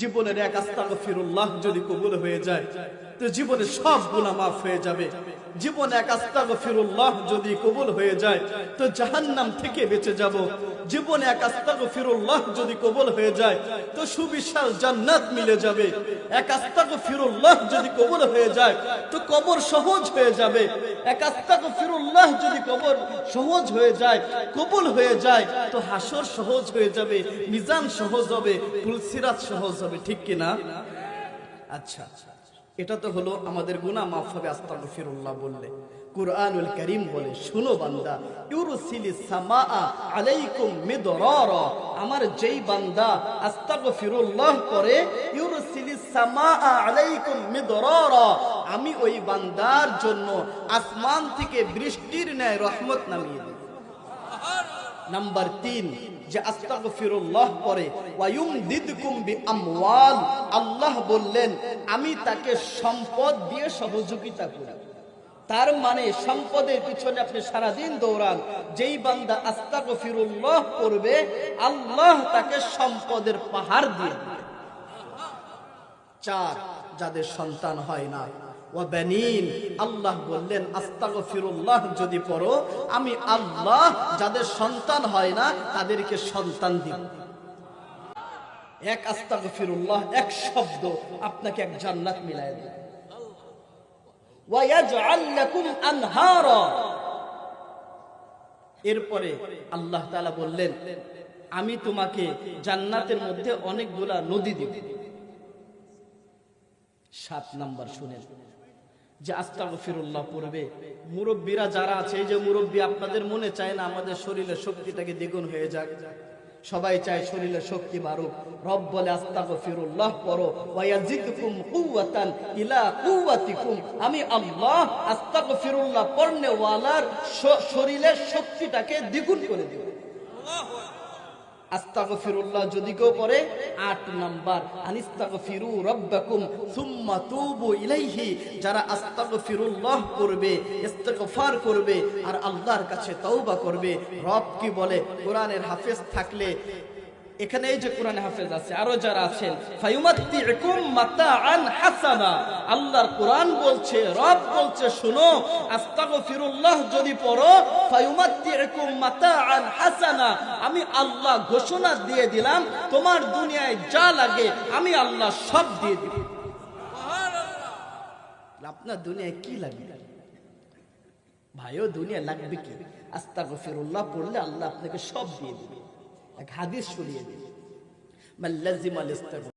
জীবনের এক আস্তাগফিরুল্লাহ যদি কবুল হয়ে যায় তো জীবনে সব গুনাহ মাফ হয়ে যাবে। জীবনে এক আস্তাগফিরুল্লাহ যদি কবুল হয়ে যায় তো জাহান্নাম থেকে বেঁচে যাব। জীবনে এক আস্তাগফিরুল্লাহ যদি কবুল হয়ে যায় তো সুবিশাল জান্নাত মিলে যাবে। এক আস্তাগফিরুল্লাহ যদি কবুল হয়ে যায় তো কবর সহজ হয়ে যাবে। এক আস্তাগফিরুল্লাহ যদি কবর সহজ হয়ে যায়, কবুল হয়ে যায় তো হাসর সহজ হয়ে যাবে, মিজান সহজ হবে, পুলসিরাত সহজ হবে। ঠিক কি না? আচ্ছা, এটা তো হলো আমাদের গুনাহ মাফ হবে আস্তাগফিরুল্লাহ বললে। কুরআনুল কারীম বলে, শুনো বান্দা, ইউরসিলিস সামাআ আলাইকুম মিদরারা, আমার যেই বান্দা আস্তাগফিরুল্লাহ করে, ইউরসিলিস সামাআ আলাইকুম মিদরারা, আমি ওই বান্দার জন্য আসমান থেকে বৃষ্টির ন্যায় রহমত নামিয়ে দিই। নাম্বার 3, যে আস্তাগফিরুল্লাহ করে ওয়ায়ুমদিদকুম বিআমওয়াল, আল্লাহ বললেন আমি তাকে সম্পদ দিয়ে সহযোগিতা করি। তার মানে সম্পদের পিছনে আপনি সারাদিন দৌড়ান, যেই বান্দা আস্তাগফিরুল্লাহ করবে আল্লাহ তাকে সম্পদের পাহাড় দিয়ে দেবে। 4, যাদের সন্তান হয় না, ওয়াবানিন, আল্লাহ বললেন আস্তাগফিরুল্লাহ যদি পড়ো আমি আল্লাহ যাদের সন্তান হয় না তাদেরকে সন্তান দিব। এক আস্তাগফিরুল্লাহ, এক শব্দ আপনাকে এক জান্নাত মিলায় দেবে। ওয়ায়াজআল লাকুম আনহারা, এরপরে আল্লাহ তাআলা বললেন আমি তোমাকে জান্নাতের মধ্যে অনেকগুলা নদী দেব। 7 নাম্বার শুনেন, যে আস্তাগফিরুল্লাহ পড়বে মুরব্বীরা যারা আছে, এই যে মুরব্বী, আপনাদের মনে চায় না আমাদের শরীরের শক্তিটাকে দ্বিগুণ হয়ে যাক? সবাই চায় শরীরের শক্তি বাড়ুক। রব বলে আস্তাগফিরুল্লাহ পড়ো ওয়ায়াজিদকুম কুওয়াতান ইলা কুওয়াতিকুম, আমি আল্লাহ আস্তাগফিরুল্লাহ পড়নে ওয়ালার শরীরের শক্তিটাকে দ্বিগুণ করে দেব। আস্তাগফিরুল্লাহ যদি কেউ পড়ে 8 নাম্বার, আনিস্তাগফিরু রাব্বাকুম সুম্মা তুবু ইলাইহি, যারা আস্তাগফিরুল্লাহ করবে, ইস্তিগফার করবে আর আল্লাহর কাছে তওবা করবে। রব কি বলে? কোরআনের হাফেজ থাকলে, এখানে এই যে কোরআনে হাফেজ আছে, আরো যারা আছেন, ফায়ুমাত্তিউকুম মাতাআন হাসানা, আল্লাহর কোরআন বলছে, রব বলছে শুনো, আস্তাগফিরুল্লাহ যদি পড়ো ফায়ুমাত্তিউকুম মাতাআন হাসানা, আমি আল্লাহ ঘোষণা দিয়ে দিলাম তোমার দুনিয়ায় যা লাগে আমি আল্লাহ সব দিয়ে দিব। সুবহানাল্লাহ। আপনার দুনিয়ায় কি লাগবে ভাইও? দুনিয়া লাগবে কি? আস্তাগফিরুল্লাহ পড়লে আল্লাহ আপনাকে সব দিয়ে দিবে। এক হাদিস শুনিয়ে দিই, মাল্লাজিমাল ইস্তিগফার